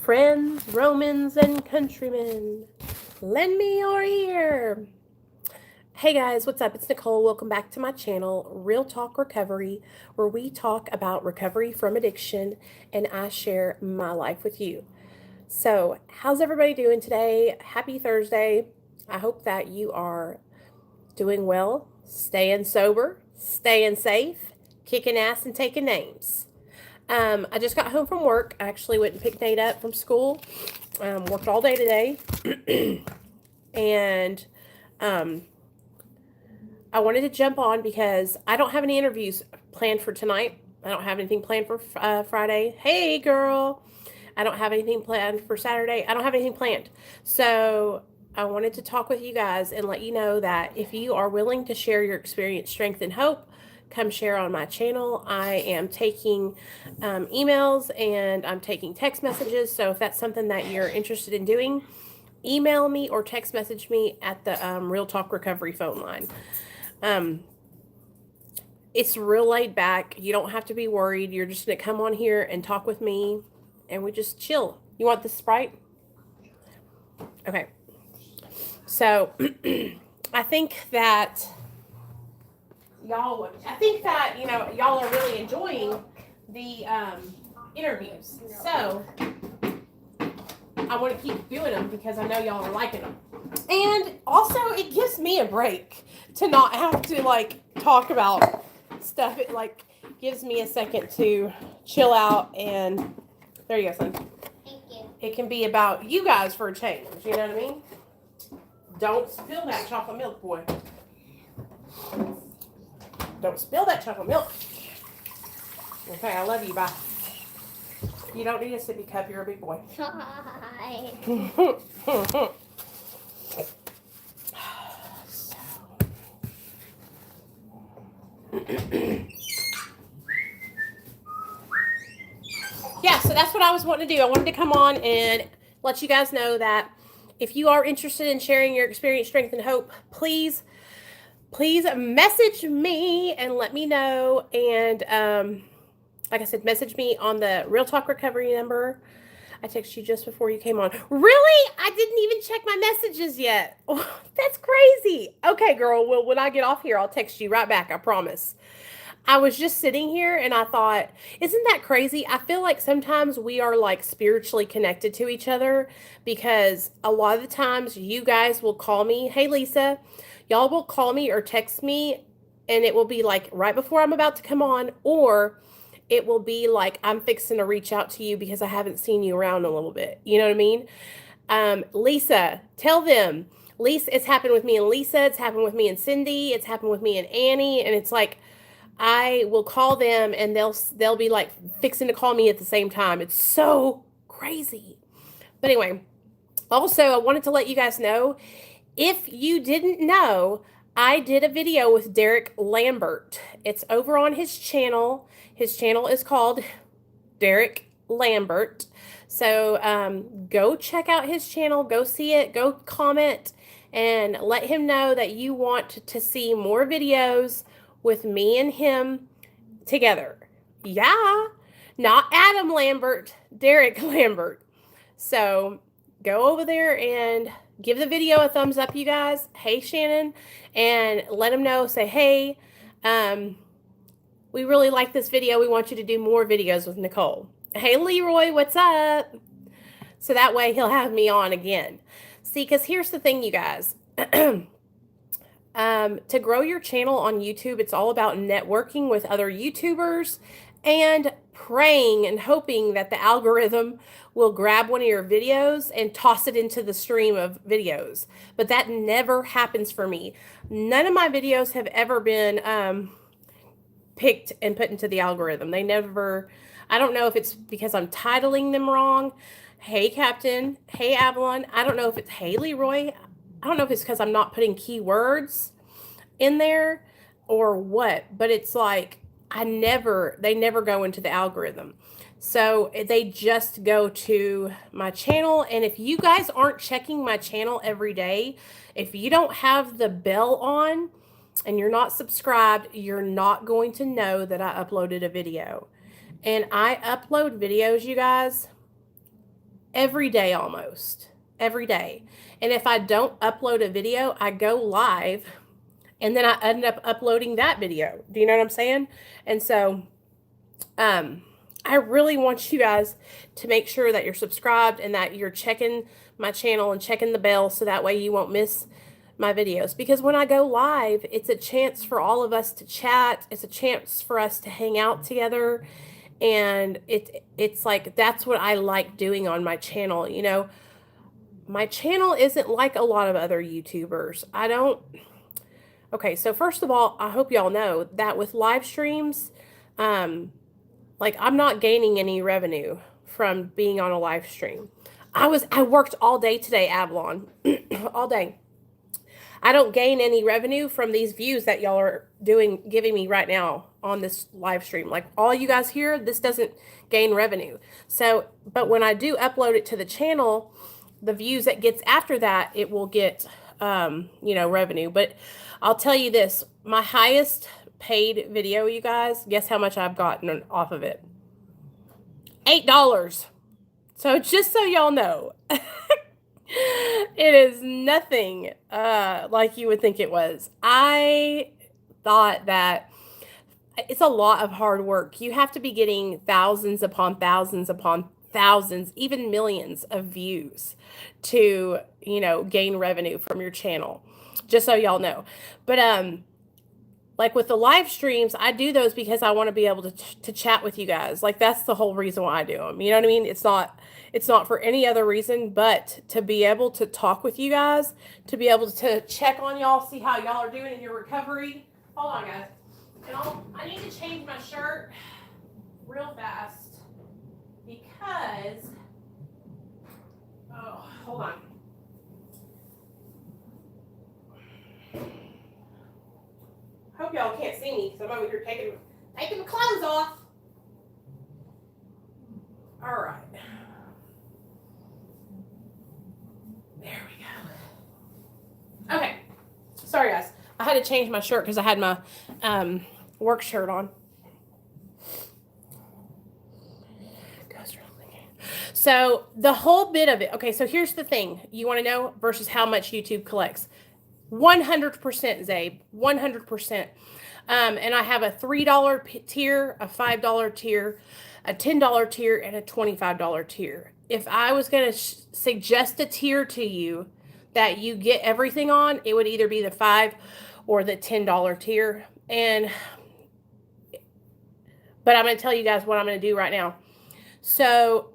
Friends, Romans, and countrymen, lend me your ear. Hey guys, what's up? It's Nicole. Welcome back to my channel, Real Talk Recovery, where we talk about recovery from addiction and I share my life with you. So, how's everybody doing today? Happy Thursday. I hope that you are doing well, staying sober, staying safe, kicking ass, and taking names. I just got home from work. I actually went and picked Nate up from school. Worked all day today. And I wanted to jump on because I don't have any interviews planned for tonight. I don't have anything planned for Friday. Hey, girl. I don't have anything planned for Saturday. I don't have anything planned. So I wanted to talk with you guys and let you know that if you are willing to share your experience, strength, and hope, come share on my channel. I am taking emails and I'm taking text messages. So if that's something that you're interested in doing, email me or text message me at the Real Talk Recovery phone line. It's real laid back. You don't have to be worried. You're just going to come on here and talk with me and we just chill. You want the Sprite? Okay. So I think that y'all are really enjoying the interviews. So I want to keep doing them because I know y'all are liking them. And also it gives me a break to not have to talk about stuff. It gives me a second to chill out and there you go, son. Thank you. It can be about you guys for a change, you know what I mean? Don't spill that chocolate milk, boy. Don't spill that chocolate milk. Okay, I love you. Bye. You don't need a sippy cup. You're a big boy. Hi. Yeah, so that's what I was wanting to do. I wanted to come on and let you guys know that if you are interested in sharing your experience, strength, and hope, please message me and let me know. And like I said, message me on the Real Talk Recovery number. I texted you just before you came on. Really? I didn't even check my messages yet. Oh, that's crazy. Okay, girl. Well, when I get off here, I'll text you right back. I promise. I was just sitting here and I thought, isn't that crazy? I feel like sometimes we are spiritually connected to each other because a lot of the times you guys will call me. Hey, Lisa, y'all will call me or text me and it will be right before I'm about to come on, or it will be I'm fixing to reach out to you because I haven't seen you around a little bit. You know what I mean? Lisa, tell them. Lisa, it's happened with me and Lisa. It's happened with me and Cindy. It's happened with me and Annie. And it's I will call them and they'll be fixing to call me at the same time. It's so crazy. But anyway, also I wanted to let you guys know, if you didn't know, I did a video with Derek Lambert. It's over on his channel. His channel is called Derek Lambert. So go check out his channel. Go see it. Go comment and let him know that you want to see more videos with me and him together. Yeah. Not Adam Lambert, Derek Lambert. So go over there and give the video a thumbs up, you guys. Hey, Shannon. And let him know. Say, hey, we really like this video. We want you to do more videos with Nicole. Hey, Leroy, what's up? So that way he'll have me on again. See, because here's the thing, you guys. To grow your channel on YouTube, it's all about networking with other YouTubers and praying and hoping that the algorithm will grab one of your videos and toss it into the stream of videos. But that never happens for me. None of my videos have ever been picked and put into the algorithm. They never, I don't know if it's because I'm titling them wrong. Hey, Captain. Hey, Avalon. I don't know if it's Hey, Leroy. I don't know if it's because I'm not putting keywords in there or what, but it's they never go into the algorithm. So they just go to my channel. And if you guys aren't checking my channel every day, if you don't have the bell on, and you're not subscribed, you're not going to know that I uploaded a video. And I upload videos, you guys, every day almost. Every day. And if I don't upload a video, I go live and then I end up uploading that video. Do you know what I'm saying? And so I really want you guys to make sure that you're subscribed and that you're checking my channel and checking the bell so that way you won't miss my videos. Because when I go live, it's a chance for all of us to chat. It's a chance for us to hang out together. And it's like, that's what I like doing on my channel. You know, my channel isn't like a lot of other YouTubers. Okay, so first of all, I hope y'all know that with live streams, like I'm not gaining any revenue from being on a live stream. I worked all day today, Avalon, all day. I don't gain any revenue from these views that y'all are giving me right now on this live stream. Like all you guys here, this doesn't gain revenue. So, but when I do upload it to the channel, the views that gets after that, it will get, revenue. But I'll tell you this, my highest paid video, you guys, guess how much I've gotten off of it? $8. So just so y'all know, it is nothing like you would think it was. I thought that it's a lot of hard work. You have to be getting thousands upon thousands upon thousands, even millions of views to, gain revenue from your channel. Just so y'all know. But like with the live streams, I do those because I want to be able to chat with you guys. Like that's the whole reason why I do them. You know what I mean? It's not for any other reason but to be able to talk with you guys, to be able to check on y'all, see how y'all are doing in your recovery. Hold on, guys. And I need to change my shirt real fast because, oh, hold on. Hope y'all can't see me because I'm over here taking my clothes off. All right. There we go. Okay. Sorry, guys. I had to change my shirt because I had my work shirt on. So the whole bit of it. Okay, so here's the thing. You want to know versus how much YouTube collects. 100%, Zabe, 100%. And I have a $3 tier, a $5 tier, a $10 tier, and a $25 tier. If I was going to suggest a tier to you that you get everything on, it would either be the $5 or the $10 tier. But I'm going to tell you guys what I'm going to do right now. So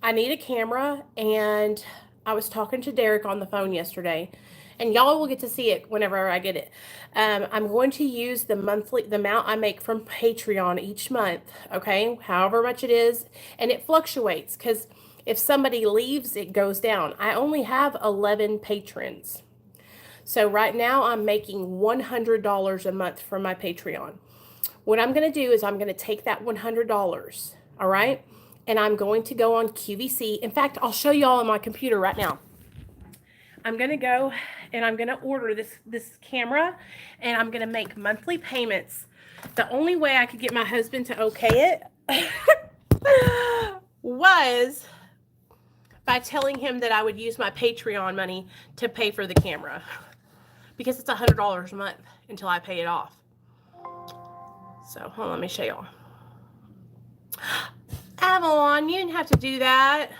I need a camera, and I was talking to Derek on the phone yesterday. And y'all will get to see it whenever I get it. I'm going to use the amount I make from Patreon each month, okay? However much it is. And it fluctuates because if somebody leaves, it goes down. I only have 11 patrons. So right now I'm making $100 a month from my Patreon. What I'm going to do is I'm going to take that $100, all right? And I'm going to go on QVC. In fact, I'll show y'all on my computer right now. I'm going to go and I'm going to order this camera, and I'm going to make monthly payments. The only way I could get my husband to okay it was by telling him that I would use my Patreon money to pay for the camera, because it's $100 a month until I pay it off. So hold on, let me show y'all. Avalon, you didn't have to do that.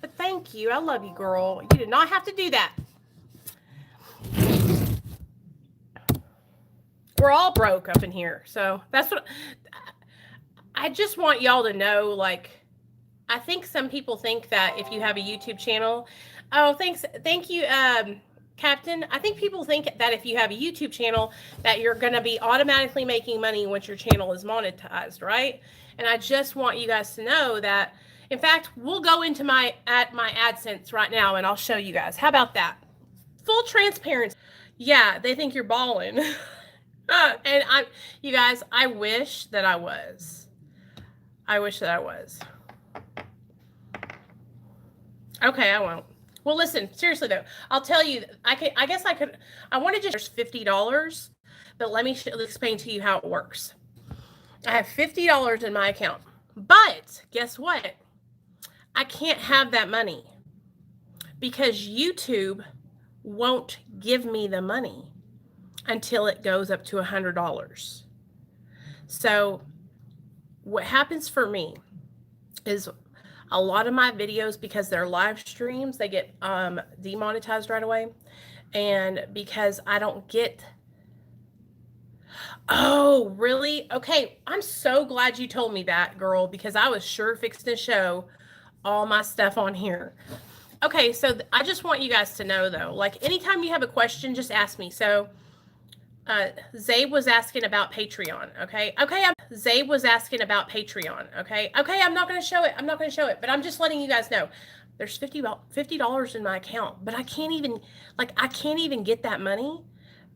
But thank you. I love you, girl. You did not have to do that. We're all broke up in here. So that's what I just want y'all to know. Like, I think some people think that if you have a YouTube channel, thank you, Captain. I think people think that if you have a YouTube channel that you're going to be automatically making money once your channel is monetized, right? And I just want you guys to know that, in fact, we'll go into my AdSense right now and I'll show you guys. How about that? Full transparency. Yeah, they think you're balling. And you guys, I wish that I was. I wish that I was. Okay, I won't. Well, listen, seriously though, I'll tell you, I want to just $50 but let me explain to you how it works. I have $50 in my account, but guess what? I can't have that money because YouTube won't give me the money until it goes up to $100. So what happens for me is a lot of my videos, because they're live streams, they get demonetized right away. And because I don't get... Oh, really? Okay, I'm so glad you told me that, girl, because I was sure fixing to show all my stuff on here. Okay, so I just want you guys to know, though, like, anytime you have a question, just ask me. So Zabe was asking about Patreon, okay? Zabe was asking about Patreon, okay? Okay, I'm not going to show it, but I'm just letting you guys know. There's $50 in my account, but I can't even get that money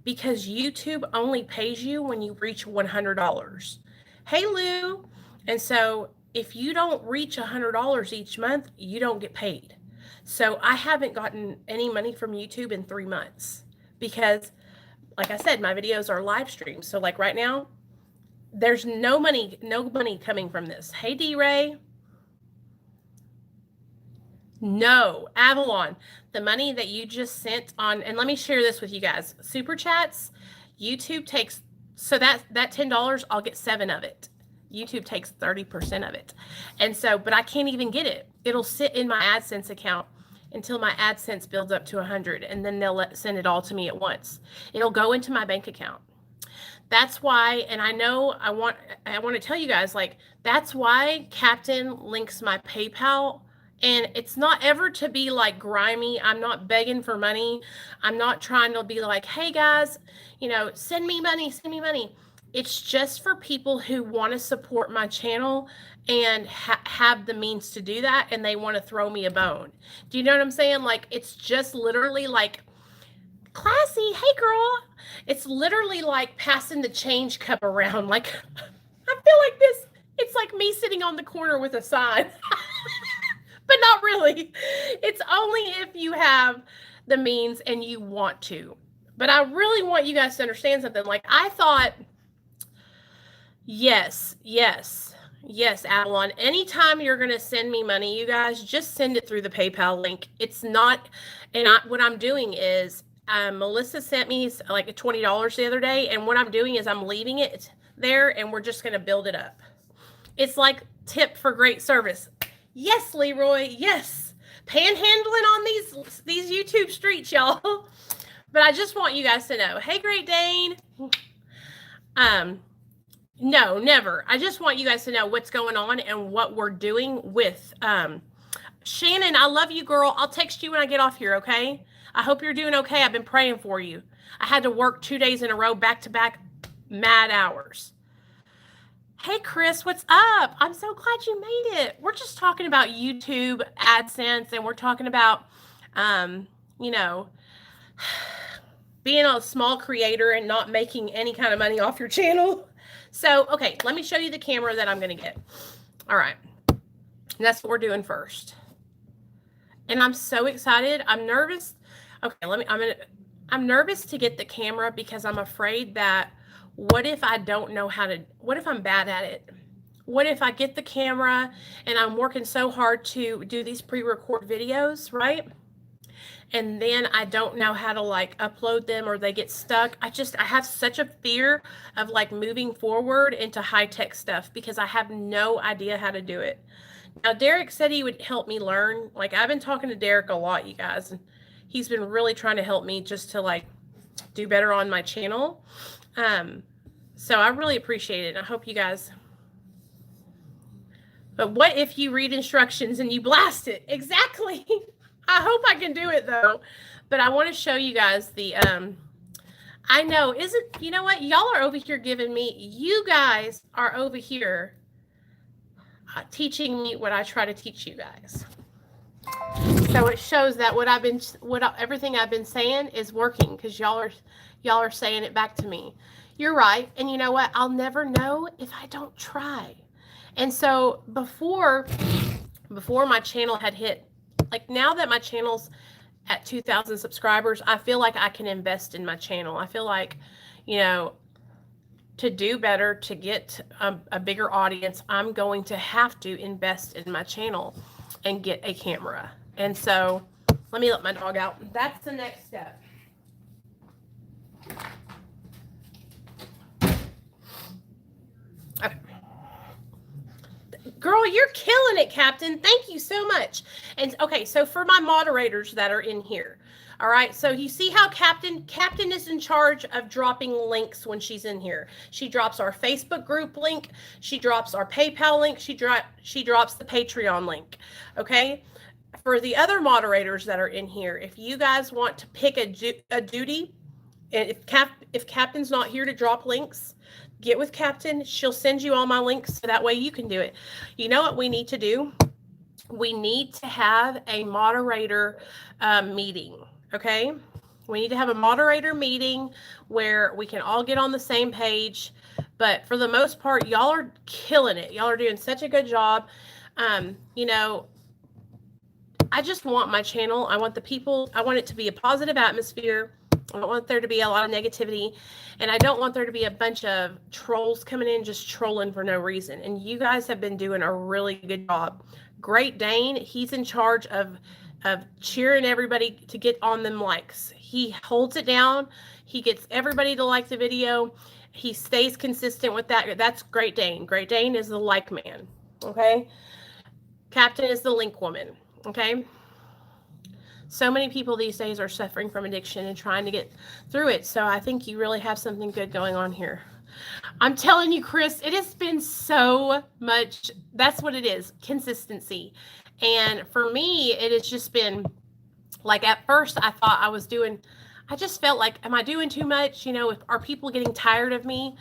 because YouTube only pays you when you reach $100. Hey, Lou. And so if you don't reach $100 each month, you don't get paid. So I haven't gotten any money from YouTube in 3 months because, like I said, my videos are live streams. So like right now, there's no money coming from this. Hey, D-Ray. No, Avalon, the money that you just sent on, and let me share this with you guys. Super chats, YouTube takes, so that $10, I'll get 7 of it. YouTube takes 30% of it. And so, but I can't even get it. It'll sit in my AdSense account until my AdSense builds up to 100, and then they'll send it all to me at once. It'll go into my bank account. That's why, and I know I want to tell you guys, like, that's why Captain links my PayPal. And it's not ever to be like grimy. I'm not begging for money. I'm not trying to be like, hey guys, send me money. It's just for people who want to support my channel and have the means to do that. And they want to throw me a bone. Do you know what I'm saying? Like, it's just literally like, classy, hey girl. It's literally like passing the change cup around. Like, I feel like this, it's like me sitting on the corner with a sign. But not really. It's only if you have the means and you want to. But I really want you guys to understand something. Like, I thought, yes, Avalon, anytime you're going to send me money, you guys, just send it through the PayPal link. It's not, and what I'm doing is, Melysa sent me like $20 the other day, and what I'm doing is I'm leaving it there, and we're just going to build it up. It's like tip for great service. Yes, Leroy. Yes. Panhandling on these YouTube streets, y'all. But I just want you guys to know. Hey, Great Dane. No, never. I just want you guys to know what's going on and what we're doing with Shannon. I love you, girl. I'll text you when I get off here, okay? I hope you're doing okay. I've been praying for you. I had to work 2 days in a row, back-to-back, mad hours. Hey, Chris, what's up? I'm so glad you made it. We're just talking about YouTube AdSense, and we're talking about, being a small creator and not making any kind of money off your channel. So, okay, let me show you the camera that I'm going to get. All right. And that's what we're doing first. And I'm so excited. I'm nervous. Okay, I'm nervous to get the camera because I'm afraid that what if I don't know what if I'm bad at it? What if I get the camera and I'm working so hard to do these pre-record videos, right? And then I don't know how to like upload them or they get stuck. I have such a fear of like moving forward into high-tech stuff because I have no idea how to do it. Now, Derek said he would help me learn. Like, I've been talking to Derek a lot, you guys, and he's been really trying to help me just to like do better on my channel. So I really appreciate it. I hope you guys, but what if you read instructions and you blast it? Exactly. I hope I can do it though. But I want to show you guys the, I know, you know what? Y'all are over here you guys are over here teaching me what I try to teach you guys. So it shows that everything I've been saying is working because y'all are saying it back to me. You're right. And you know what? I'll never know if I don't try. And so before my channel had hit, like now that my channel's at 2,000 subscribers, I feel like I can invest in my channel. I feel like, to do better, to get a bigger audience, I'm going to have to invest in my channel and get a camera. And so let me let my dog out. That's the next step. Okay. Girl, you're killing it, Captain. Thank you so much. And okay, so for my moderators that are in here, all right, so you see how Captain is in charge of dropping links when she's in here. She drops our Facebook group link. She drops our PayPal link. She drops the Patreon link. Okay. For the other moderators that are in here, if you guys want to pick a duty, and if Captain's not here to drop links, get with Captain. She'll send you all my links so that way you can do it. You know what we need to do? We need to have a moderator meeting. Okay, we need to have a moderator meeting where we can all get on the same page. But for the most part, y'all are killing it. Y'all are doing such a good job. You know, I just want my channel. I want it to be a positive atmosphere. I don't want there to be a lot of negativity. And I don't want there to be a bunch of trolls coming in just trolling for no reason. And you guys have been doing a really good job. Great Dane, he's in charge of cheering everybody to get on them likes. He holds it down. He gets everybody to like the video. He stays consistent with that. That's Great Dane. Great Dane is the like man. Okay. Captain is the link woman. Okay. So many people these days are suffering from addiction and trying to get through it. So I think you really have something good going on here. I'm telling you, Chris, it has been so much. That's what it is. Consistency. And for me, it has just been like, at first I thought I just felt like, am I doing too much? You know, are people getting tired of me?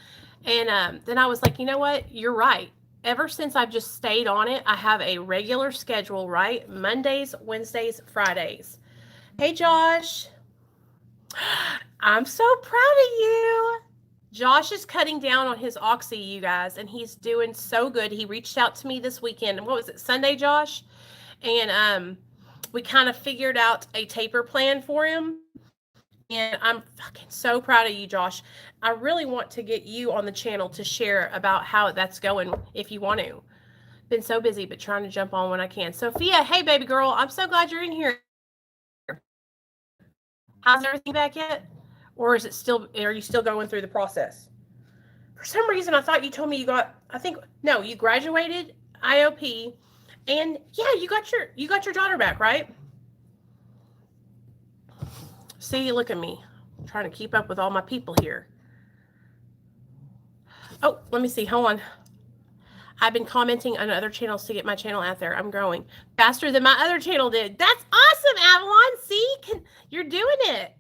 And then I was like, you know what? You're right. Ever since I've just stayed on it, I have a regular schedule, right? Mondays, Wednesdays, Fridays. Hey, Josh. I'm so proud of you. Josh is cutting down on his oxy, you guys, and he's doing so good. He reached out to me this weekend. What was it, Sunday, Josh? And we kind of figured out a taper plan for him. And I'm fucking so proud of you, Josh. I really want to get you on the channel to share about how that's going if you want to. Been so busy, but trying to jump on when I can. Sophia, hey, baby girl. I'm so glad you're in here. How's everything back yet? Or are you still going through the process? For some reason, I thought you told me you graduated IOP. And yeah, you got your daughter back, right? See, look at me. I'm trying to keep up with all my people here. Oh, let me see. Hold on. I've been commenting on other channels to get my channel out there. I'm growing faster than my other channel did. That's awesome, Avalon. See, you're doing it.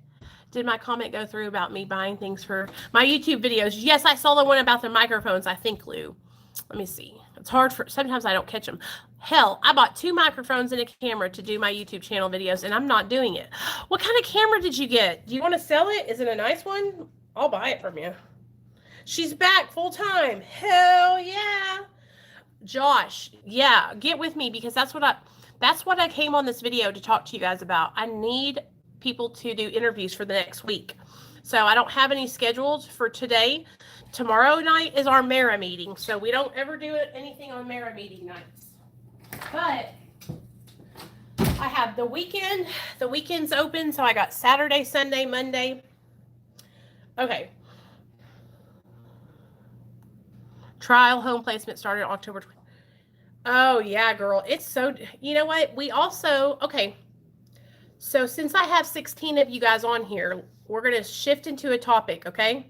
Did my comment go through about me buying things for my YouTube videos? Yes, I saw the one about the microphones, I think, Lou. Let me see. It's hard sometimes I don't catch them. Hell, I bought 2 microphones and a camera to do my YouTube channel videos, and I'm not doing it. What kind of camera did you get? Do you want to sell it? Is it a nice one? I'll buy it from you. She's back full time. Hell yeah. Josh, yeah, get with me because that's what I came on this video to talk to you guys about. I need people to do interviews for the next week. So I don't have any scheduled for today. Tomorrow night is our Mara meeting. So we don't ever do anything on Mara meeting nights. But I have the weekend. The weekend's open. So I got Saturday, Sunday, Monday. Okay. Trial home placement started October 20th. Oh, yeah, girl. It's so, you know what? We also, okay. So since I have 16 of you guys on here, we're going to shift into a topic, okay?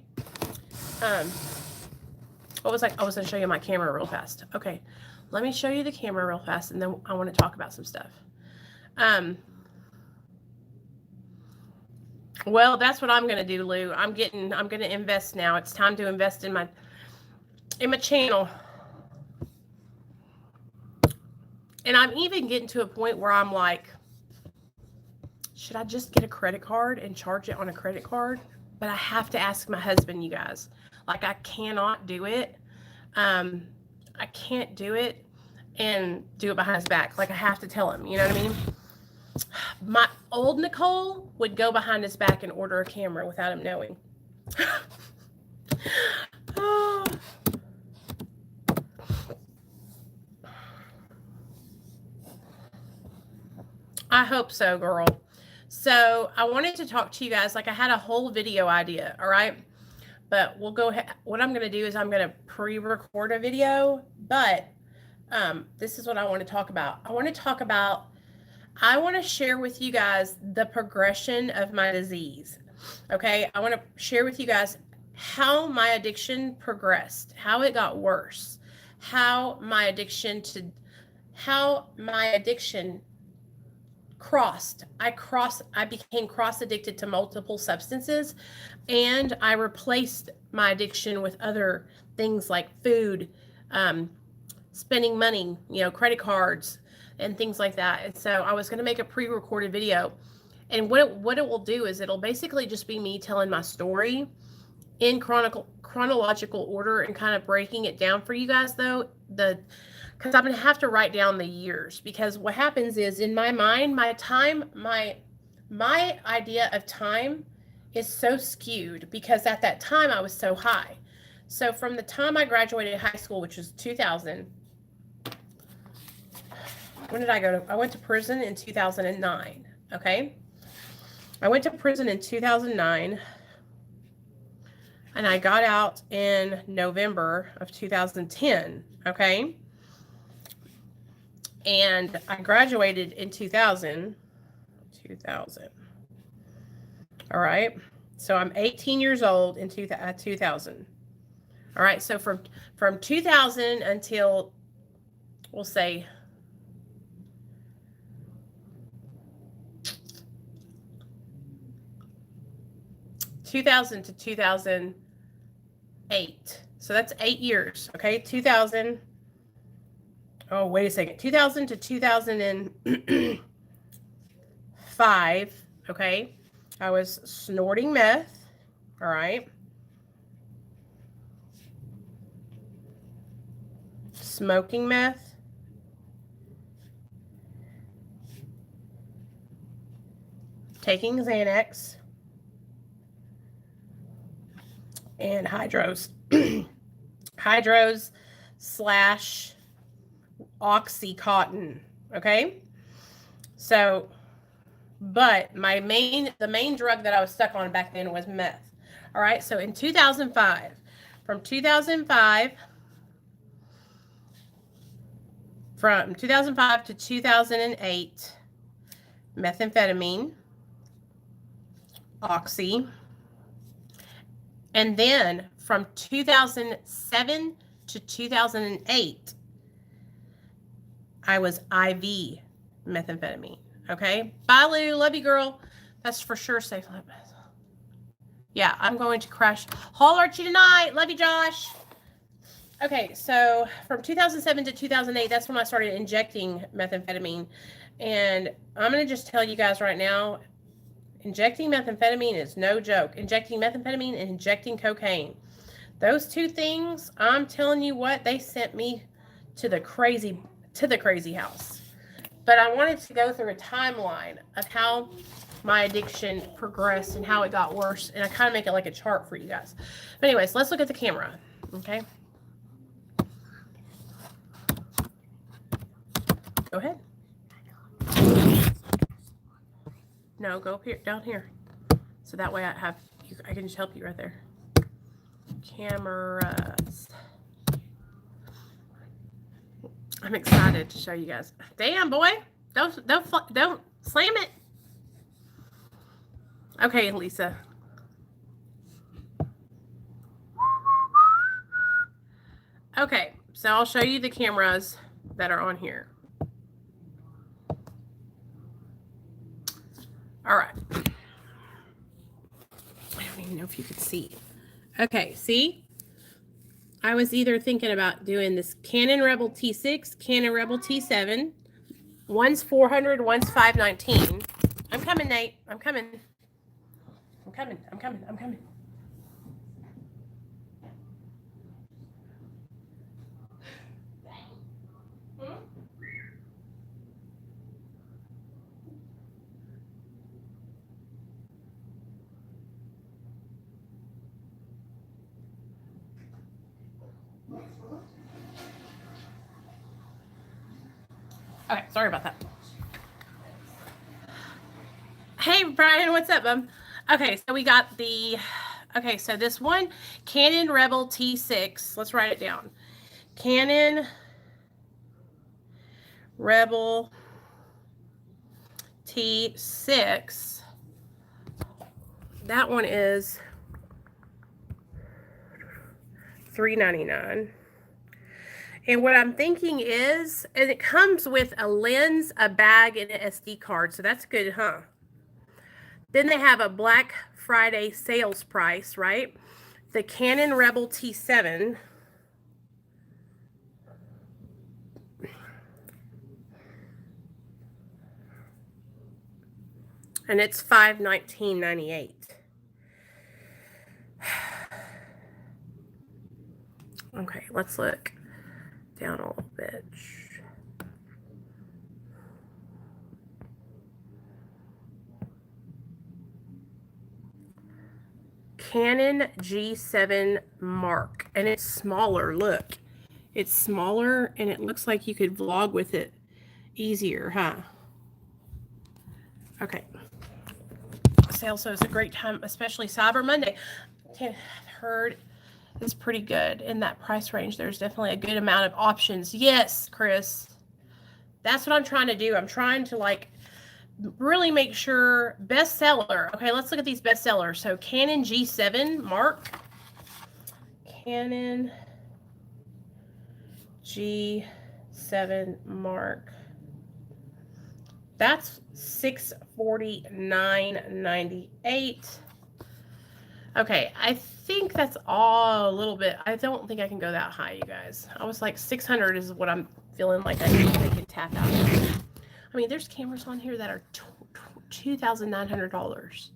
What was I was going to show you my camera real fast. Okay. Let me show you the camera real fast, and then I want to talk about some stuff. Well, that's what I'm going to do, Lou. I'm going to invest now. It's time to invest in my channel. And I'm even getting to a point where I'm like, should I just get a credit card and charge it on a credit card? But I have to ask my husband, you guys. Like, I cannot do it. I can't do it and do it behind his back. Like, I have to tell him, you know what I mean? My old Nicole would go behind his back and order a camera without him knowing. Oh, I hope so, girl. So I wanted to talk to you guys. Like I had a whole video idea, all right? But we'll go ahead. What I'm going to do is I'm going to pre-record a video, but this is what I want to talk about. I want to share with you guys the progression of my disease. Okay? I want to share with you guys how my addiction progressed, how it got worse, how my addiction crossed. I became cross addicted to multiple substances, and I replaced my addiction with other things like food, spending money, credit cards and things like that. And so I was going to make a pre-recorded video, and what it will do is it'll basically just be me telling my story in chronological order and kind of breaking it down for you guys, though, because I'm going to have to write down the years, because what happens is in my mind, my idea of time is so skewed because at that time I was so high. So from the time I graduated high school, which was 2000, when did I go to? I went to prison in 2009. Okay. I went to prison in 2009. And I got out in November of 2010, okay? And I graduated in 2000. All right? So I'm 18 years old in 2000. All right? So from 2000 until, we'll say, (2000 to 2008). So that's 8 years, okay? 2000. Oh, wait a second. 2000 to 2005, okay? I was snorting meth, all right? Smoking meth. Taking Xanax. And hydros. Hydros / Oxycontin. Okay? So, but the main drug that I was stuck on back then was meth. All right? So in 2005, from 2005 to 2008, methamphetamine, oxy. And then from 2007 to 2008, I was IV methamphetamine. Okay? Bye, Lou. Love you, girl. That's for sure safe. Yeah, I'm going to crash. Holler at you tonight. Love you, Josh. Okay, so from 2007 to 2008, that's when I started injecting methamphetamine. And I'm going to just tell you guys right now, injecting methamphetamine is no joke. Injecting methamphetamine and injecting cocaine. Those two things, I'm telling you what, they sent me to the crazy house. But I wanted to go through a timeline of how my addiction progressed and how it got worse. And I kind of make it like a chart for you guys. But anyways, let's look at the camera. Okay. Go ahead. No, go up here, down here. So that way I can just help you right there. Cameras. I'm excited to show you guys. Damn, boy. Don't slam it. Okay, Lisa. Okay, so I'll show you the cameras that are on here. All right. I don't even know if you could see. Okay, see? I was either thinking about doing this Canon Rebel T6, Canon Rebel T7. One's 400, one's 519. I'm coming, Nate. I'm coming. Okay, sorry about that. Hey, Brian, what's up, Okay, so we got okay, so this one, Canon Rebel T6. Let's write it down. Canon Rebel T6. That one is $3.99. And what I'm thinking is, and it comes with a lens, a bag, and an SD card. So that's good, huh? Then they have a Black Friday sales price, right? The Canon Rebel T7. And it's $519.98. Okay, let's look down a little bit. Canon G7 Mark, and it's smaller. Look, it's smaller, and it looks like you could vlog with it easier, huh? Okay. Sale, so it's a great time, especially Cyber Monday. I've heard it's pretty good in that price range. There's definitely a good amount of options. Yes, Chris. That's what I'm trying to do. I'm trying to like really make sure bestseller. Okay, let's look at these bestsellers. So Canon G7 Mark. Canon G7 Mark. That's $649.98. Okay, I think that's all a little bit. I don't think I can go that high, you guys. I was like 600 is what I'm feeling like I can tap out. I mean, there's cameras on here that are $2,900.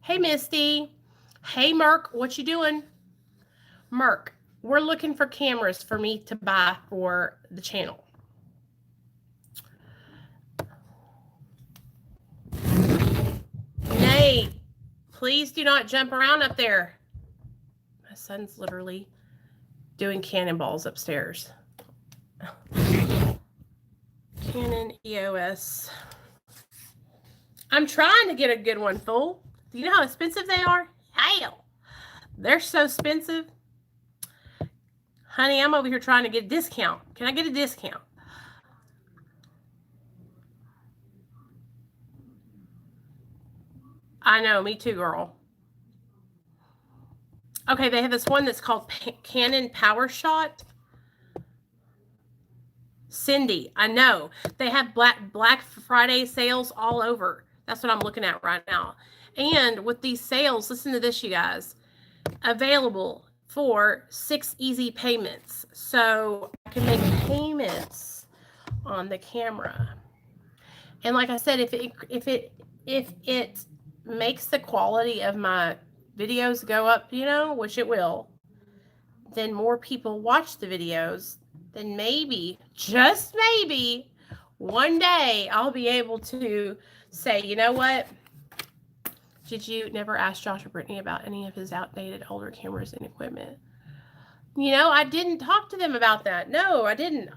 Hey, Misty. Hey, Merk. What you doing? Merk, we're looking for cameras for me to buy for the channel. Nate, please do not jump around up there. My son's literally doing cannonballs upstairs. Canon EOS. I'm trying to get a good one, fool. Do you know how expensive they are? Hell, they're so expensive. Honey, I'm over here trying to get a discount. Can I get a discount? I know, me too, girl. Okay, they have this one that's called Canon PowerShot. Cindy, I know. They have Black Friday sales all over. That's what I'm looking at right now. And with these sales, listen to this, you guys. Available for 6 easy payments. So I can make payments on the camera. And like I said, if it makes the quality of my videos go up, you know, which it will, then more people watch the videos, then maybe, just maybe, one day I'll be able to say, you know what? Did you never ask Josh or Brittany about any of his outdated older cameras and equipment? You know, I didn't talk to them about that. No, I didn't.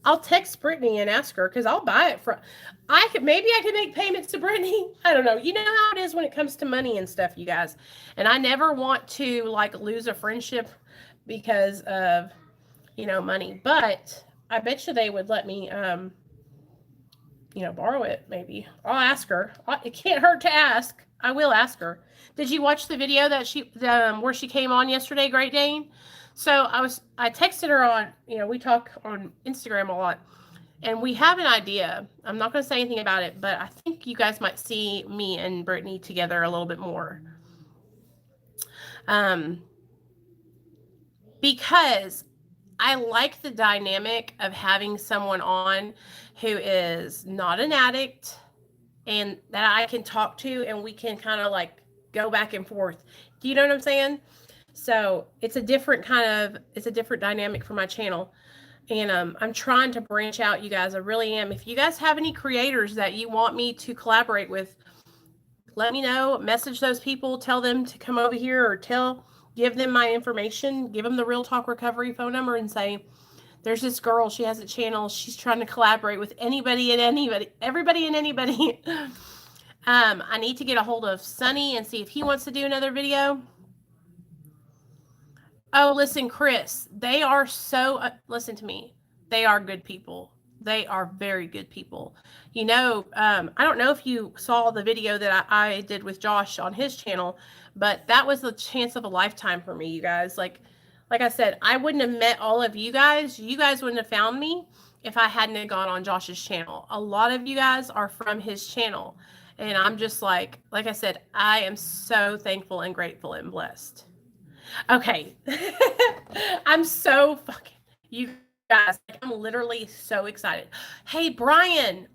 I'll text Brittany and ask her because I'll buy it from. Maybe I could make payments to Brittany. I don't know. You know how it is when it comes to money and stuff, you guys. And I never want to like lose a friendship because of, you know, money. But I bet you they would let me, you know, borrow it. Maybe I'll ask her. It can't hurt to ask. I will ask her. Did you watch the video that where she came on yesterday, Great Dane? So I texted her on, you know, we talk on Instagram a lot, and we have an idea. I'm not going to say anything about it, but I think you guys might see me and Brittany together a little bit more. Because I like the dynamic of having someone on who is not an addict and that I can talk to, and we can kind of like go back and forth. Do you know what I'm saying? So it's a different dynamic for my channel. And I'm trying to branch out, you guys. I really am. If you guys have any creators that you want me to collaborate with, let me know. Message those people. Tell them to come over here, or give them my information. Give them the Real Talk Recovery phone number and say, There's this girl, she has a channel. She's trying to collaborate with anybody and anybody, everybody and anybody. I need to get a hold of Sonny and see if he wants to do another video. Oh, listen, Chris, they are so, listen to me. They are good people. They are very good people. You know, I don't know if you saw the video that I did with Josh on his channel, but that was the chance of a lifetime for me, you guys. Like I said, I wouldn't have met all of you guys. You guys wouldn't have found me if I hadn't have gone on Josh's channel. A lot of you guys are from his channel. And I'm just like I said, I am so thankful and grateful and blessed. Okay. I'm so fucking, you guys, I'm literally so excited. Hey, Brian,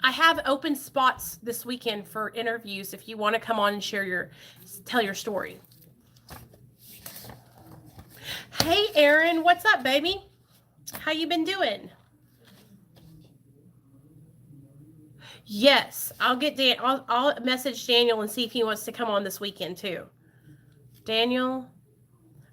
I have open spots this weekend for interviews if you want to come on and tell your story. Hey, Aaron, what's up, baby? How you been doing? Yes, I'll message Daniel and see if he wants to come on this weekend too. Daniel.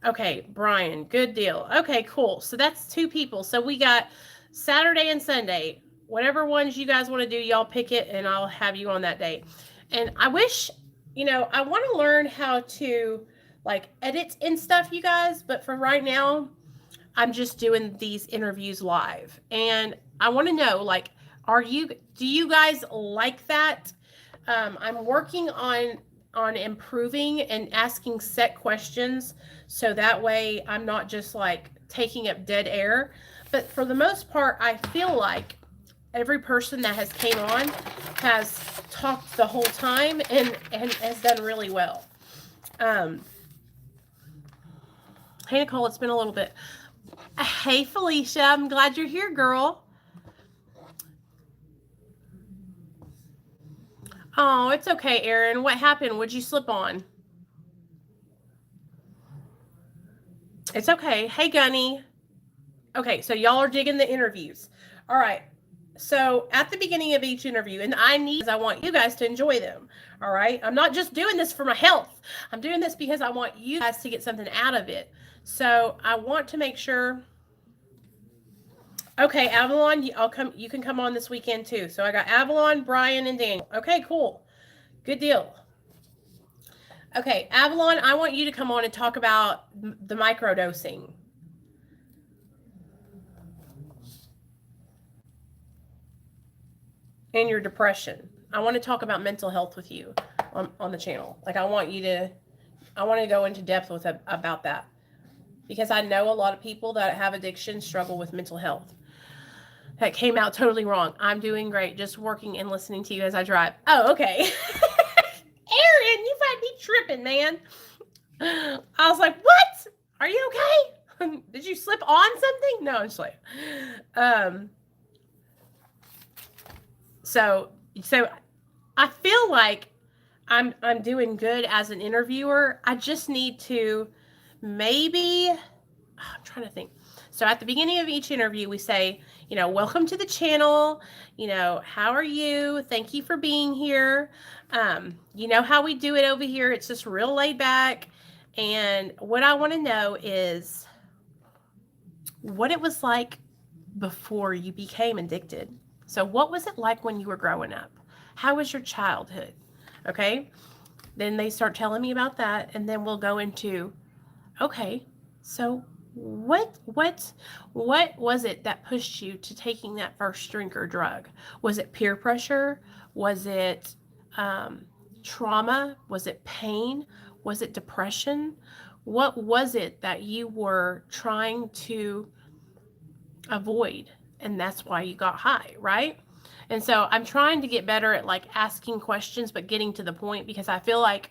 Okay, Brian, good deal. Okay, cool. So that's 2 people. So we got Saturday and Sunday. Whatever ones you guys want to do, y'all pick it and I'll have you on that day. And I wish, you know, I want to learn how to like edit and stuff, you guys, but for right now, I'm just doing these interviews live. And I want to know, like, do you guys like that? I'm working on improving and asking set questions so that way I'm not just like taking up dead air. But for the most part, I feel like every person that has came on has talked the whole time and has done really well. Hey, Nicole, it's been a little bit. Hey, Felicia, I'm glad you're here, girl. Oh, it's okay, Aaron. What happened? What'd you slip on? It's okay. Hey, Gunny. Okay, so y'all are digging the interviews. All right. So at the beginning of each interview, and I want you guys to enjoy them. All right. I'm not just doing this for my health. I'm doing this because I want you guys to get something out of it. So I want to make sure. Okay, Avalon, you can come on this weekend too. So I got Avalon, Brian, and Daniel. Okay, cool. Good deal. Okay, Avalon, I want you to come on and talk about the microdosing. And your depression. I want to talk about mental health with you on the channel. Like I want to go into depth about that. Because I know a lot of people that have addiction struggle with mental health. That came out totally wrong. I'm doing great. Just working and listening to you as I drive. Oh, okay. Aaron, you might be tripping, man. I was like, what? Are you okay? Did you slip on something? No, I'm just like, so I feel like I'm doing good as an interviewer. I just need to maybe, I'm trying to think. So at the beginning of each interview, we say, you know, welcome to the channel. You know, how are you? Thank you for being here. You know how we do it over here. It's just real laid back. And what I want to know is what it was like before you became addicted. So what was it like when you were growing up? How was your childhood? Okay. Then they start telling me about that. And then we'll go into, okay, so what was it that pushed you to taking that first drink or drug? Was it peer pressure? Was it trauma? Was it pain? Was it depression? What was it that you were trying to avoid? And that's why you got high, right? And so I'm trying to get better at like asking questions, but getting to the point, because I feel like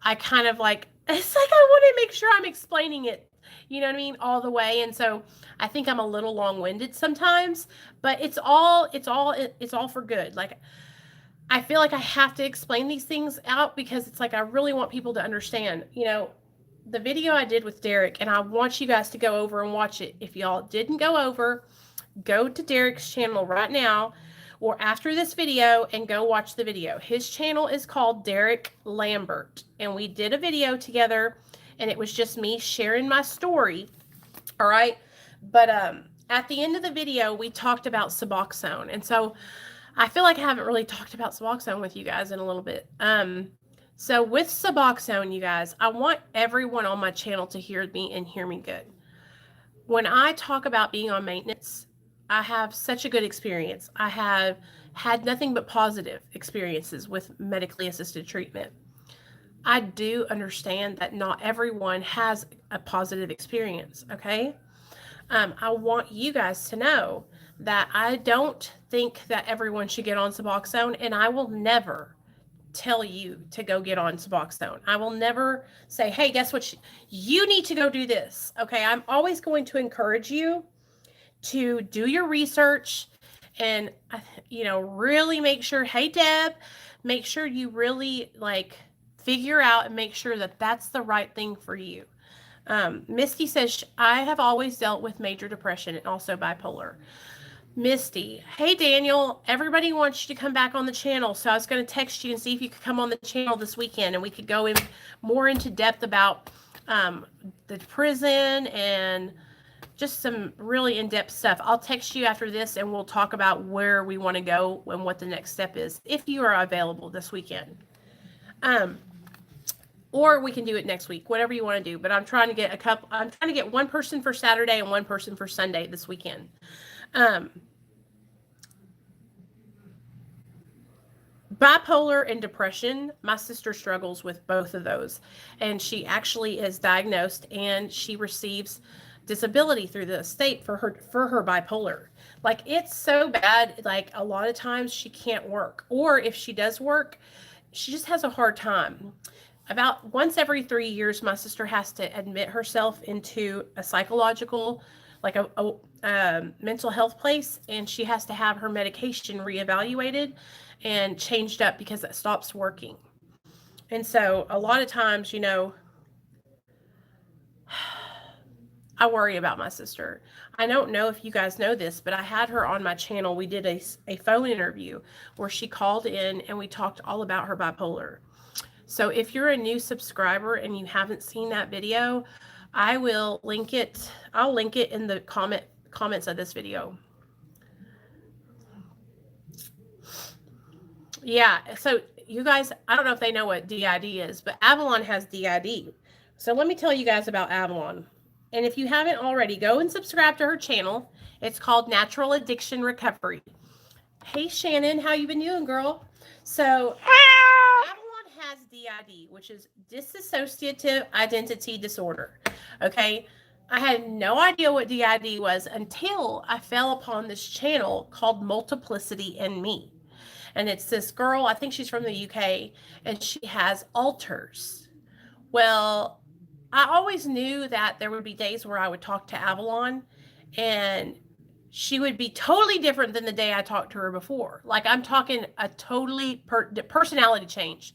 I kind of like, it's like I want to make sure I'm explaining it, you know what I mean, all the way. And so I think I'm a little long-winded sometimes, but it's all for good. Like I feel like I have to explain these things out because it's like I really want people to understand, you know, the video I did with Derek, and I want you guys to go over and watch it. If y'all didn't go over, go to Derek's channel right now or after this video and go watch the video. His channel is called Derek Lambert, and we did a video together, and it was just me sharing my story. All right. But at the end of the video, we talked about Suboxone. And so I feel like I haven't really talked about Suboxone with you guys in a little bit. So with Suboxone, you guys, I want everyone on my channel to hear me and hear me good. When I talk about being on maintenance, I have such a good experience. I have had nothing but positive experiences with medically assisted treatment. I do understand that not everyone has a positive experience, okay? I want you guys to know that I don't think that everyone should get on Suboxone, and I will never tell you to go get on Suboxone. I will never say, hey, guess what? You need to go do this. Okay. I'm always going to encourage you to do your research and, really make sure, hey, Deb, make sure you really figure out and make sure that that's the right thing for you. Misty says, I have always dealt with major depression and also bipolar. Misty, hey Daniel, everybody wants you to come back on the channel, so I was going to text you and see if you could come on the channel this weekend and we could go in more into depth about the prison and just some really in-depth stuff. I'll text you after this and we'll talk about where we want to go and what the next step is if you are available this weekend. Or we can do it next week, whatever you want to do. But I'm trying to get one person for Saturday and one person for Sunday this weekend. Bipolar and depression, my sister struggles with both of those. And she actually is diagnosed and she receives disability through the state for her bipolar. It's so bad, a lot of times she can't work. Or if she does work, she just has a hard time. About once every 3 years, my sister has to admit herself into a psychological, a mental health place, and she has to have her medication reevaluated and changed up because it stops working. And so a lot of times, I worry about my sister. I don't know if you guys know this, but I had her on my channel. We did a phone interview where she called in and we talked all about her bipolar. So if you're a new subscriber and you haven't seen that video, I will link it. I'll link it in the comments of this video. Yeah, so you guys, I don't know if they know what DID is, but Avalon has DID. So let me tell you guys about Avalon. And if you haven't already, go and subscribe to her channel. It's called Natural Addiction Recovery. Hey, Shannon, how you been doing, girl? So Avalon has DID, which is dissociative identity disorder. Okay. I had no idea what DID was until I fell upon this channel called Multiplicity in Me. And it's this girl, I think she's from the UK, and she has alters. Well, I always knew that there would be days where I would talk to Avalon and she would be totally different than the day I talked to her before. I'm talking a totally personality change.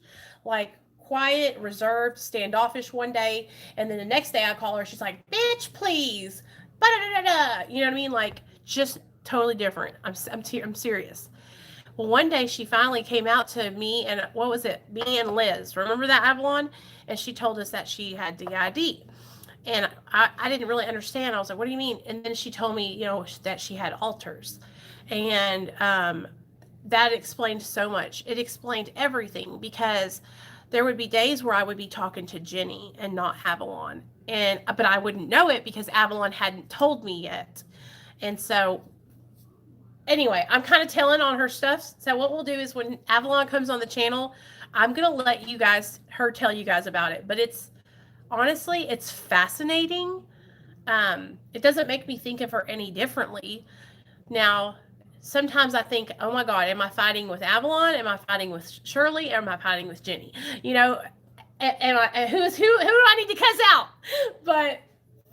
Quiet, reserved, standoffish one day, and then the next day I call her, she's like, bitch, please. Ba-da-da-da-da. You know what I mean? Just totally different. I'm serious. Well, one day she finally came out to me and what was it? Me and Liz. Remember that, Avalon? And she told us that she had DID. And I didn't really understand. I was like, what do you mean? And then she told me, that she had alters. And that explained so much. It explained everything because there would be days where I would be talking to Jenny and not Avalon. But I wouldn't know it because Avalon hadn't told me yet. And so anyway, I'm kind of telling on her stuff. So what we'll do is when Avalon comes on the channel, I'm going to let her tell you guys about it. But honestly, it's fascinating. It doesn't make me think of her any differently. Now, sometimes I think, oh my God, am I fighting with Avalon? Am I fighting with Shirley? Or am I fighting with Jenny? Who do I need to cuss out? But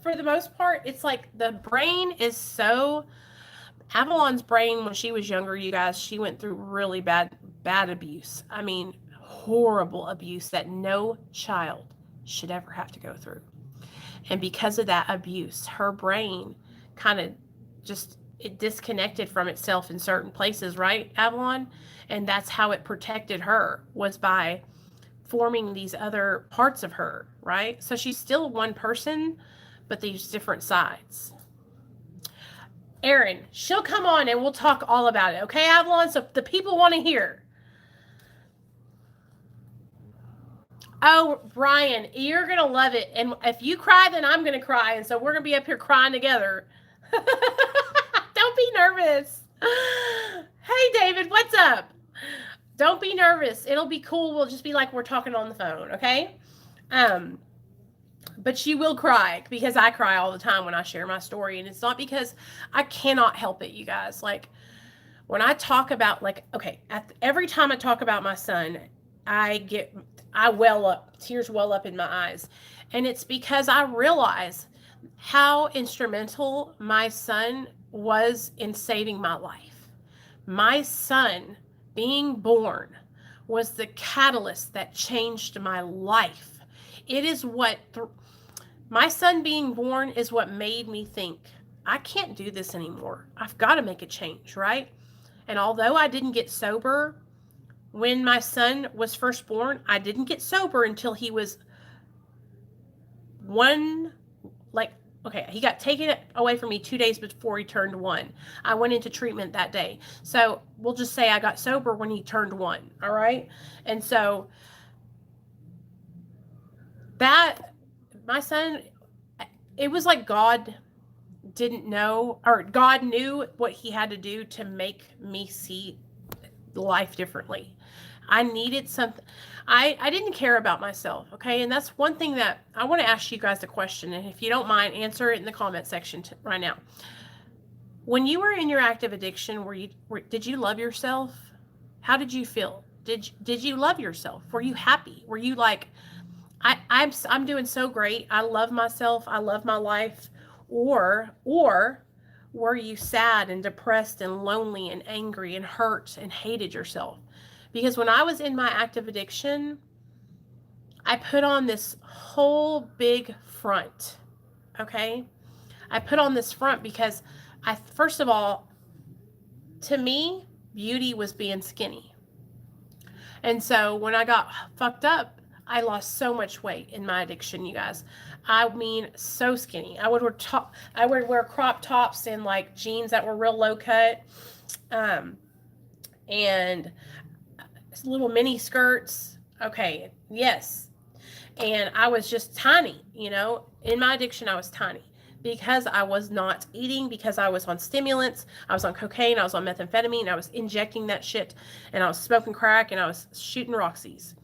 for the most part, it's the brain is so... Avalon's brain, when she was younger, you guys, she went through really bad abuse. I mean, horrible abuse that no child should ever have to go through. And because of that abuse, her brain kind of it disconnected from itself in certain places, right, Avalon? And that's how it protected her, was by forming these other parts of her, right? So she's still one person, but these different sides. Erin, she'll come on and we'll talk all about it. Okay, Avalon? So the people want to hear. Oh, Brian, you're going to love it. And if you cry, then I'm going to cry. And so we're going to be up here crying together. Don't be nervous. Hey, David, what's up? Don't be nervous. It'll be cool. We'll just be like we're talking on the phone, okay? But she will cry because I cry all the time when I share my story. And it's not because I cannot help it, you guys. Like, when I talk about, like, okay, every time I talk about my son, I well up, tears well up in my eyes. And it's because I realize how instrumental my son was in saving my life. My son being born was the catalyst that changed my life. It is what, my son being born is what made me think, I can't do this anymore. I've got to make a change, right? And although I didn't get sober when my son was first born, I didn't get sober until he was he got taken away from me 2 days before he turned 1. I went into treatment that day. So we'll just say I got sober when he turned 1. All right. And so that, my son, it was like God didn't know, or God knew what he had to do to make me see life differently. I needed something. I didn't care about myself, okay? And that's one thing that I want to ask you guys a question, and if you don't mind, answer it in the comment section right now. When you were in your active addiction, did you love yourself? How did you feel? Did you love yourself? Were you happy? Were you like, I'm doing so great. I love myself. I love my life. Or were you sad and depressed and lonely and angry and hurt and hated yourself? Because when I was in my active addiction, I put on this whole big front, okay? I put on this front because first of all, to me, beauty was being skinny. And so when I got fucked up, I lost so much weight in my addiction, you guys. I mean, so skinny. I would wear crop tops and like jeans that were real low cut, and little mini skirts. Okay, yes. And I was just tiny, in my addiction. I was tiny because I was not eating, because I was on stimulants, I was on cocaine, I was on methamphetamine, I was injecting that shit, and I was smoking crack, and I was shooting Roxy's.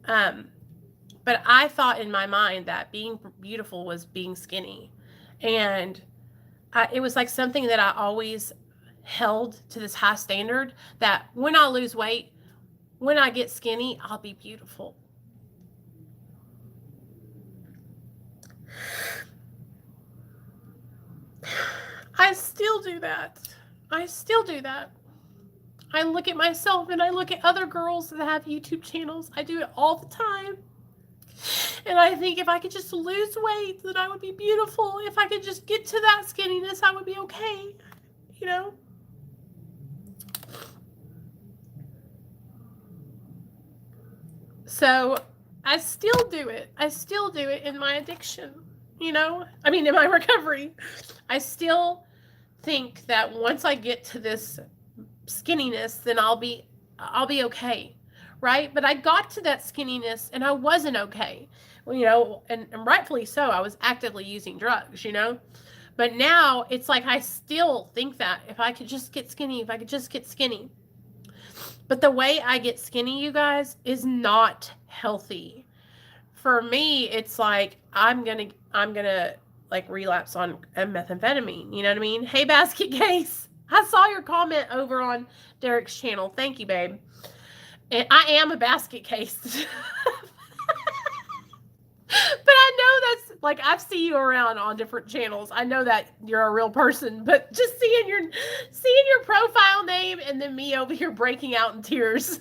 But I thought in my mind that being beautiful was being skinny. And it was like something that I always held to this high standard, that when I lose weight, when I get skinny, I'll be beautiful. I still do that. I look at myself and I look at other girls that have YouTube channels. I do it all the time. And I think if I could just lose weight, then I would be beautiful. If I could just get to that skinniness, I would be okay. So I still do it. I still do it in my addiction, in my recovery. I still think that once I get to this skinniness, then I'll be okay, right? But I got to that skinniness and I wasn't okay, and rightfully so. I was actively using drugs, But now it's like I still think that if I could just get skinny, But the way I get skinny, you guys, is not healthy. For me, it's like I'm gonna like relapse on methamphetamine. You know what I mean? Hey, Basket Case, I saw your comment over on Derek's channel. Thank you, babe. And I am a basket case. But I know that's like, I've seen you around on different channels. I know that you're a real person, but just seeing your profile name and then me over here breaking out in tears. It's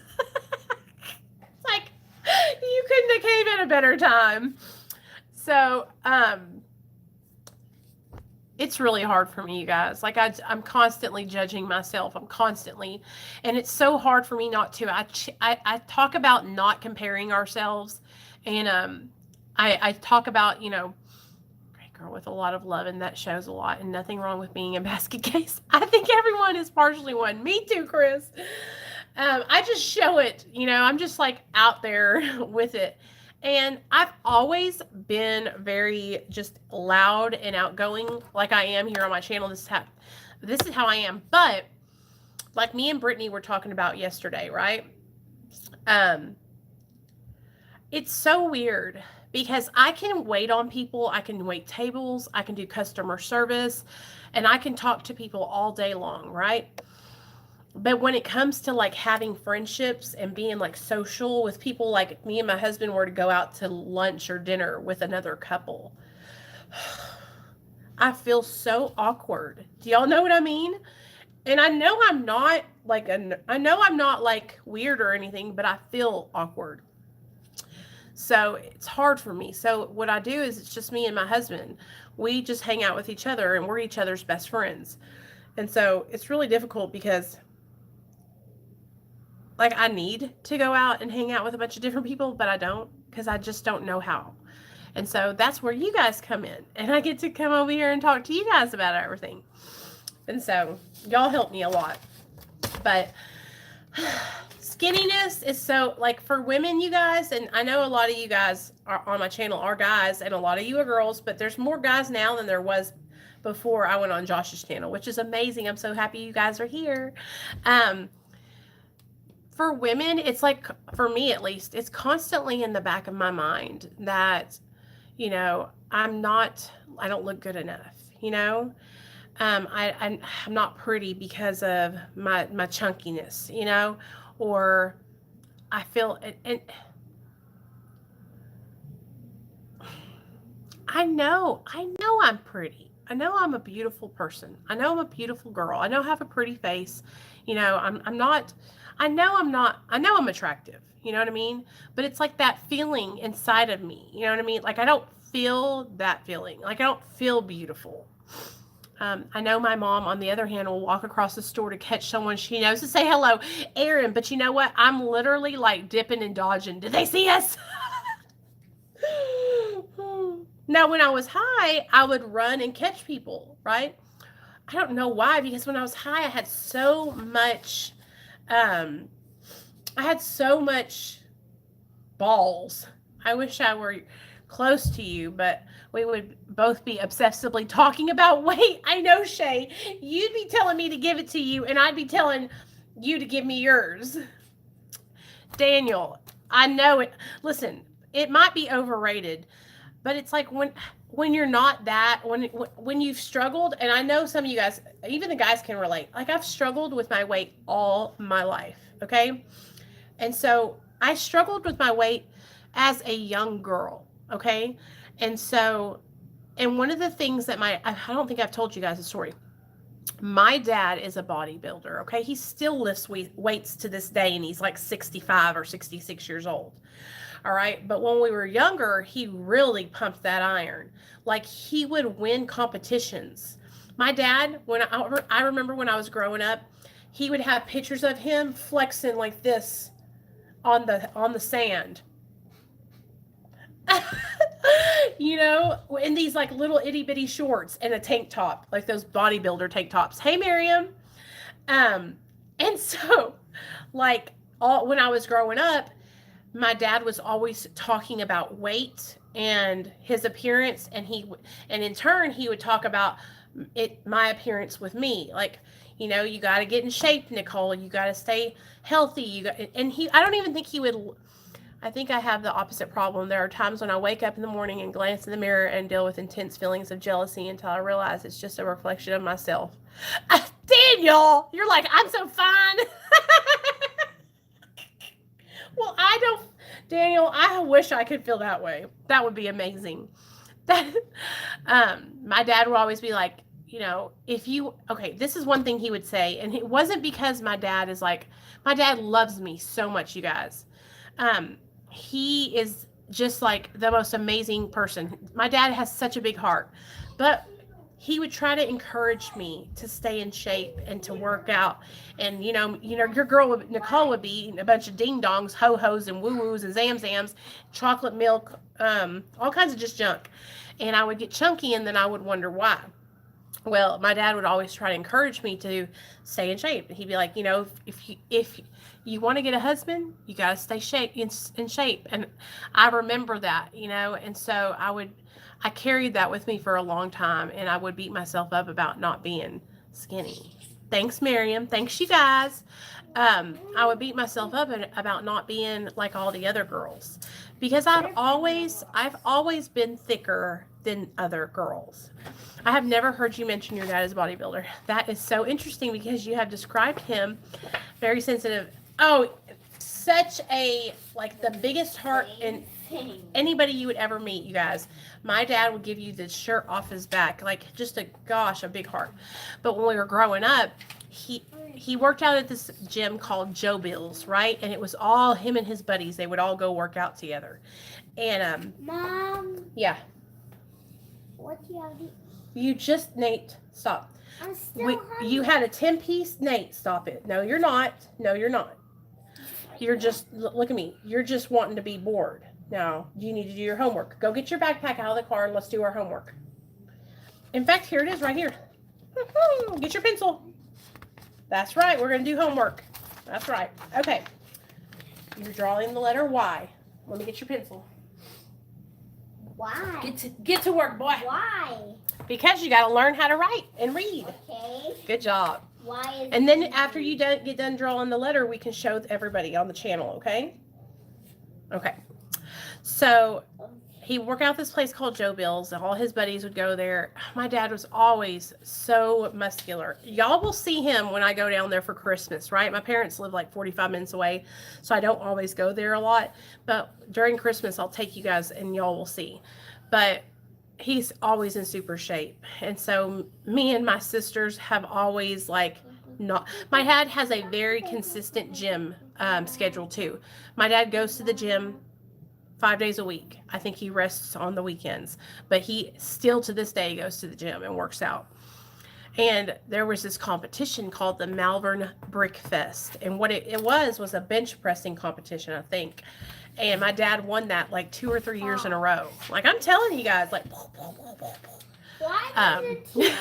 like, you couldn't have came at a better time. So, it's really hard for me, you guys. Like I'm constantly judging myself. And it's so hard for me not to. I talk about not comparing ourselves, and I talk about, girl with a lot of love, and that shows a lot, and nothing wrong with being a basket case. I think everyone is partially one. Me too, Chris. I just show it, I'm just like out there with it. And I've always been very just loud and outgoing like I am here on my channel. This is how I am. But like me and Brittany were talking about yesterday, right? It's so weird because I can wait on people. I can wait tables. I can do customer service, and I can talk to people all day long, right? But when it comes to like having friendships and being like social with people, like me and my husband were to go out to lunch or dinner with another couple, I feel so awkward. Do y'all know what I mean? And I know I'm not like weird or anything, but I feel awkward. So it's hard for me. So what I do is it's just me and my husband. We just hang out with each other, and we're each other's best friends. And so it's really difficult because like I need to go out and hang out with a bunch of different people, but I don't, because I just don't know how. And so that's where you guys come in, and I get to come over here and talk to you guys about everything. And so y'all help me a lot. But skinniness is so, like, for women, you guys, and I know a lot of you guys are on my channel are guys, and a lot of you are girls, but there's more guys now than there was before I went on Josh's channel, which is amazing. I'm so happy you guys are here. For women, it's like, for me at least, it's constantly in the back of my mind that, I don't look good enough, I'm not pretty because of my chunkiness, or I feel, and I know I'm pretty. I know I'm a beautiful person. I know I'm a beautiful girl. I know I have a pretty face. I know I'm attractive, you know what I mean? But it's like that feeling inside of me, you know what I mean? Like I don't feel that feeling. Like I don't feel beautiful. I know my mom, on the other hand, will walk across the store to catch someone she knows to say hello, Erin. But you know what? I'm literally like dipping and dodging. Did they see us? Now, when I was high, I would run and catch people, right? I don't know why, because when I was high, I had so much balls. I wish I were close to you, but we would both be obsessively talking about weight. I know, Shay, you'd be telling me to give it to you, and I'd be telling you to give me yours. Daniel, I know it. Listen, it might be overrated, but it's like when you're not that, when you've struggled, and I know some of you guys, even the guys can relate. Like I've struggled with my weight all my life, okay? And so I struggled with my weight as a young girl, okay? And so, and one of the things that I don't think I've told you guys a story. My dad is a bodybuilder, okay? He still lifts weights to this day, and he's like 65 or 66 years old. All right. But when we were younger, he really pumped that iron. Like he would win competitions. My dad, when I remember when I was growing up, he would have pictures of him flexing like this on the sand. In these like little itty bitty shorts and a tank top, like those bodybuilder tank tops. Hey, Miriam. And so like when I was growing up, my dad was always talking about weight and his appearance, and in turn he would talk about my appearance with me. Like, you got to get in shape, Nicole. You got to stay healthy. I don't even think he would. I think I have the opposite problem. There are times when I wake up in the morning and glance in the mirror and deal with intense feelings of jealousy until I realize it's just a reflection of myself. Daniel, you're like, I'm so fine. Well, Daniel, I wish I could feel that way. That would be amazing. My dad would always be like, this is one thing he would say. And it wasn't because my dad loves me so much, you guys. He is just like the most amazing person. My dad has such a big heart, but he would try to encourage me to stay in shape and to work out. And your girl Nicole would be eating a bunch of ding dongs, ho hos, and woo woos and zam zams, chocolate milk, all kinds of just junk. And I would get chunky, and then I would wonder why. Well, my dad would always try to encourage me to stay in shape. He'd be like, if you want to get a husband, you got to stay in shape. And I remember that, and so I carried that with me for a long time, and I would beat myself up about not being skinny. Thanks, Miriam. Thanks, you guys. I would beat myself up about not being like all the other girls, because I've always been thicker than other girls. I have never heard you mention your dad as a bodybuilder. That is so interesting, because you have described him very sensitive. Oh, such a, like, the biggest heart in anybody you would ever meet, you guys. My dad would give you the shirt off his back, like just a big heart. But when we were growing up, he worked out at this gym called Joe Bill's, right? And it was all him and his buddies. They would all go work out together. And Mom. Yeah. What do you have to... Nate, stop. I'm still hungry. You had a 10-piece, Nate, stop it. No, you're not. No, you're not. You're just, look at me. You're just wanting to be bored. Now, you need to do your homework. Go get your backpack out of the car and let's do our homework. In fact, here it is right here. Get your pencil. That's right. We're going to do homework. That's right. Okay. You're drawing the letter Y. Let me get your pencil. Why? Get to work, boy. Why? Because you got to learn how to write and read. Okay. Good job. Why is... And then after you get done drawing the letter, we can show everybody on the channel, okay? Okay. So he worked out this place called Joe Bill's, and all his buddies would go there. My dad was always so muscular. Y'all will see him when I go down there for Christmas, right? My parents live like 45 minutes away, so I don't always go there a lot. But during Christmas, I'll take you guys, and y'all will see. But he's always in super shape. And so me and my sisters have always, like, not... My dad has a very consistent gym schedule, too. My dad goes to the gym 5 days a week. I think he rests on the weekends, but he still to this day goes to the gym and works out. And there was this competition called the Malvern Brick Fest, and what it was a bench pressing competition, I think. And my dad won that like 2 or 3 years in a row. Like, I'm telling you guys, like, why does the teacher...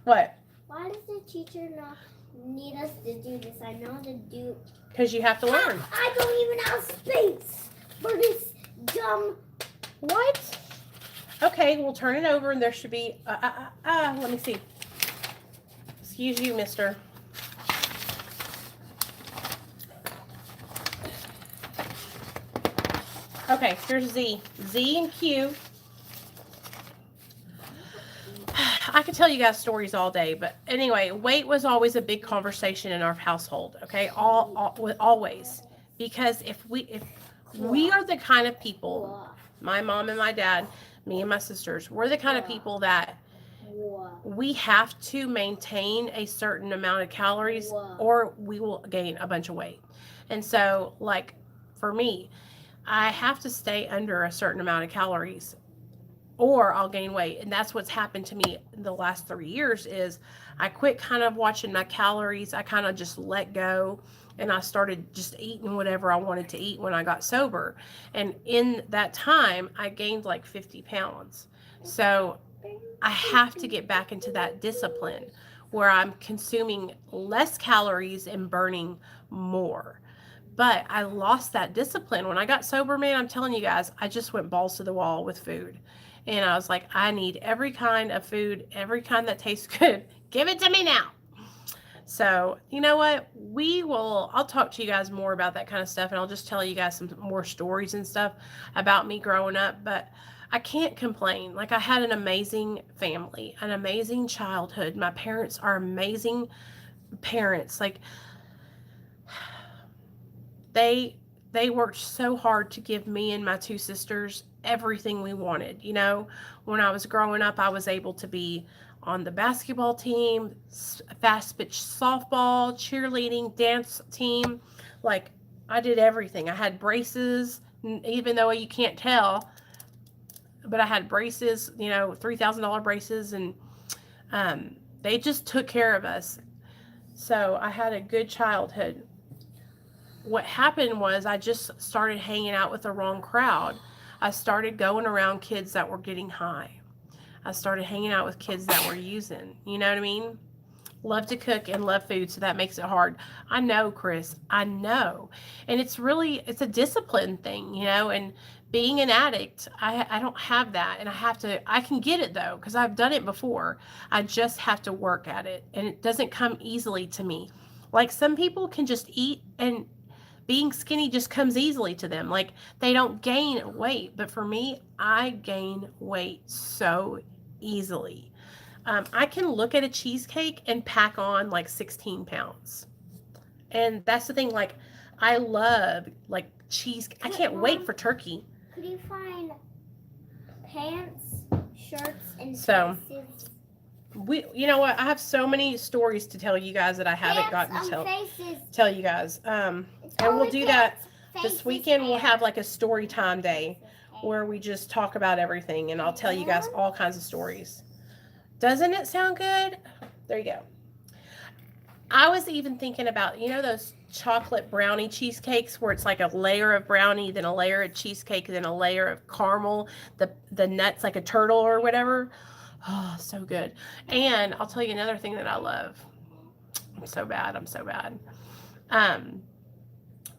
What? Why does the teacher not need us to do this? I know to do... Because you have to learn. I don't even have space for this dumb... What? Okay, we'll turn it over, and there should be... let me see. Excuse you, mister. Okay, here's Z. Z and Q. I could tell you guys stories all day, but anyway, weight was always a big conversation in our household, okay? Always. Because if we are the kind of people, my mom and my dad, me and my sisters, we're the kind of people that we have to maintain a certain amount of calories or we will gain a bunch of weight. And so, like, for me, I have to stay under a certain amount of calories or I'll gain weight. And that's what's happened to me in the last 3 years is I quit kind of watching my calories. I kind of just let go and I started just eating whatever I wanted to eat when I got sober. And in that time, I gained like 50 pounds. So I have to get back into that discipline where I'm consuming less calories and burning more. But I lost that discipline. When I got sober, man, I'm telling you guys, I just went balls to the wall with food. And I was like, I need every kind of food, every kind that tastes good. Give it to me now. So, you know what? I'll talk to you guys more about that kind of stuff. And I'll just tell you guys some more stories and stuff about me growing up. But I can't complain. Like, I had an amazing family, an amazing childhood. My parents are amazing parents. Like, they worked so hard to give me and my 2 sisters everything we wanted. You know, when I was growing up, I was able to be on the basketball team, fast pitch softball, cheerleading, dance team. Like, I did everything. I had braces, even though you can't tell. but I had braces, you know, $3,000 braces, and they just took care of us. So I had a good childhood. What happened was I just started hanging out with the wrong crowd. I started going around kids that were getting high. I started hanging out with kids that were using. You know what I mean? Love to cook and love food, so that makes it hard. I know, Chris. I know. And it's a discipline thing, you know, and being an addict, I don't have that. And I can get it though, because I've done it before. I just have to work at it. And it doesn't come easily to me. Like some people can just eat, and being skinny just comes easily to them. Like they don't gain weight. But for me, I gain weight so easily. I can look at a cheesecake and pack on like 16 pounds. And that's the thing, like, I love, like, cheese. I can't wait for turkey. Could you find pants, shirts, and So, faces? You know what? I have so many stories to tell you guys that I haven't gotten to tell you guys. And we'll do that this weekend. We'll have like a story time day where we just talk about everything, and I'll tell you guys all kinds of stories. Doesn't it sound good? There you go. I was even thinking about, you know, those chocolate brownie cheesecakes where it's like a layer of brownie, then a layer of cheesecake, then a layer of caramel, the nuts like a turtle or whatever. Oh, so good. And I'll tell you another thing that I love. I'm so bad.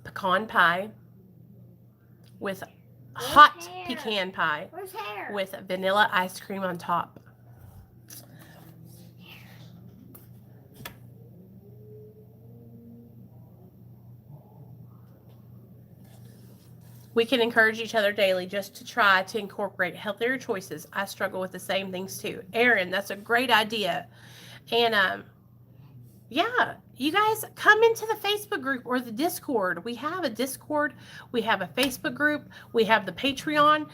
Pecan pie with hot pecan pie with vanilla ice cream on top. We can encourage each other daily just to try to incorporate healthier choices. I struggle with the same things too. Erin, that's a great idea. And yeah, you guys come into the Facebook group or the Discord. We have a Discord. We have a Facebook group. We have the Patreon.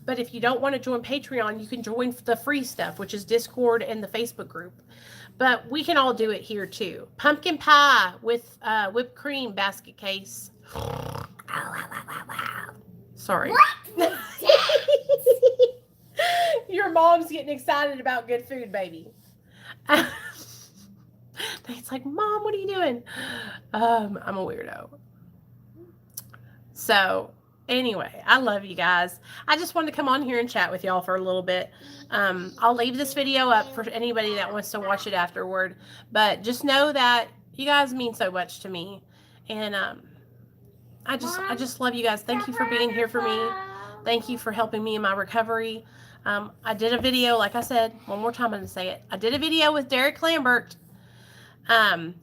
But if you don't want to join Patreon, you can join the free stuff, which is Discord and the Facebook group. But we can all do it here too. Pumpkin pie with whipped cream basket case. Sorry. What? Your mom's getting excited about good food, baby. It's like, Mom, what are you doing? I'm a weirdo. So, anyway, I love you guys. I just wanted to come on here and chat with y'all for a little bit. I'll leave this video up for anybody that wants to watch it afterward. But just know that you guys mean so much to me. And I just love you guys. Thank you for being here for me. Thank you for helping me in my recovery. I did a video, like I said, one more time I'm going to say it. I did a video with Derek Lambert.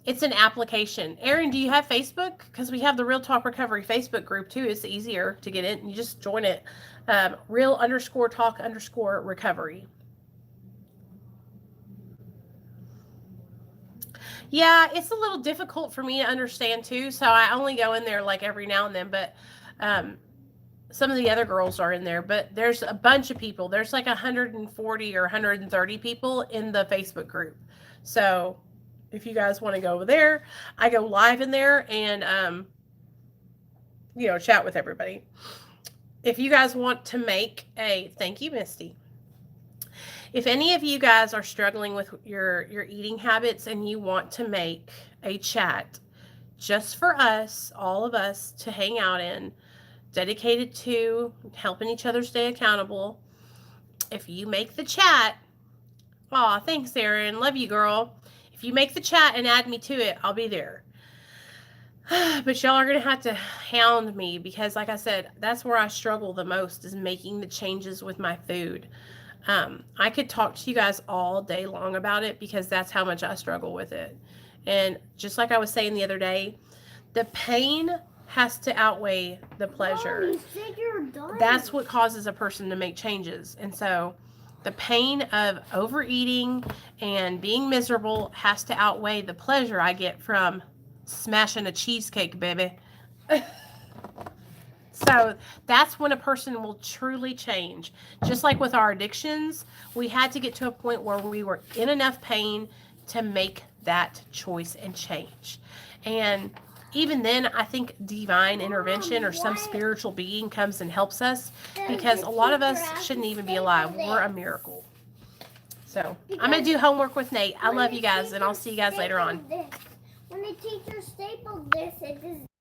It's an application. Erin, do you have Facebook? Because we have the Real Talk Recovery Facebook group too. It's easier to get in. You just join it. Real_Talk_Recovery. Yeah, it's a little difficult for me to understand too. So I only go in there like every now and then, but some of the other girls are in there, but there's a bunch of people. There's like 140 or 130 people in the Facebook group. So if you guys want to go over there, I go live in there and, chat with everybody. If you guys want to make thank you, Misty. If any of you guys are struggling with your eating habits and you want to make a chat just for us, all of us to hang out in, dedicated to helping each other stay accountable, if you make the chat, aw, thanks, Erin. Love you, girl. If you make the chat and add me to it, I'll be there. But y'all are going to have to hound me because, like I said, that's where I struggle the most is making the changes with my food. I could talk to you guys all day long about it because that's how much I struggle with it. And just like I was saying the other day, the pain has to outweigh the pleasure. You said you're done. That's what causes a person to make changes. And so the pain of overeating and being miserable has to outweigh the pleasure I get from smashing a cheesecake, baby. So that's when a person will truly change. Just like with our addictions, we had to get to a point where we were in enough pain to make that choice and change. And even then, I think divine intervention or some spiritual being comes and helps us, because a lot of us shouldn't even be alive. We're a miracle. So I'm going to do homework with Nate. I love you guys, and I'll see you guys later on. When the teacher stapled this, it just